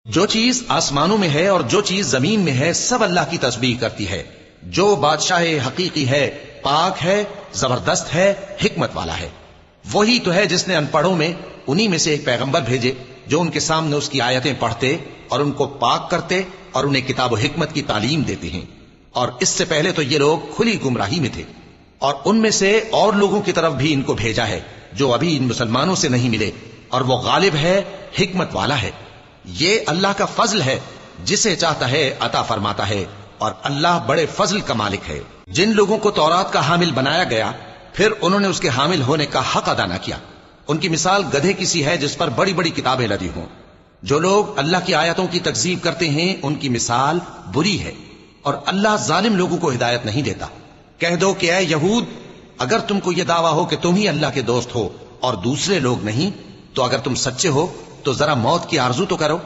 جو چیز آسمانوں میں ہے اور جو چیز زمین میں ہے سب اللہ کی تسبیح کرتی ہے. جو بادشاہ حقیقی ہے پاک ہے، زبردست ہے، حکمت والا ہے. وہی تو ہے جس نے ان پڑھوں میں انہی میں سے ایک پیغمبر بھیجے جو ان کے سامنے اس کی آیتیں پڑھتے اور ان کو پاک کرتے اور انہیں کتاب و حکمت کی تعلیم دیتے ہیں. اور اس سے پہلے تو یہ لوگ کھلی گمراہی میں تھے، اور ان میں سے اور لوگوں کی طرف بھی ان کو بھیجا ہے جو ابھی ان مسلمانوں سے نہیں ملے، اور وہ غالب ہے، حکمت والا ہے. یہ اللہ کا فضل ہے، جسے چاہتا ہے عطا فرماتا ہے، اور اللہ بڑے فضل کا مالک ہے. جن لوگوں کو تورات کا حامل بنایا گیا پھر انہوں نے اس کے حامل ہونے کا حق ادا نہ کیا، ان کی مثال گدھے کی سی ہے جس پر بڑی بڑی کتابیں لدی ہوں. جو لوگ اللہ کی آیتوں کی تکذیب کرتے ہیں ان کی مثال بری ہے، اور اللہ ظالم لوگوں کو ہدایت نہیں دیتا. کہہ دو کہ اے یہود، اگر تم کو یہ دعویٰ ہو کہ تم ہی اللہ کے دوست ہو اور دوسرے لوگ نہیں، تو اگر تم سچے ہو تو ذرا موت کی آرزو تو کرو.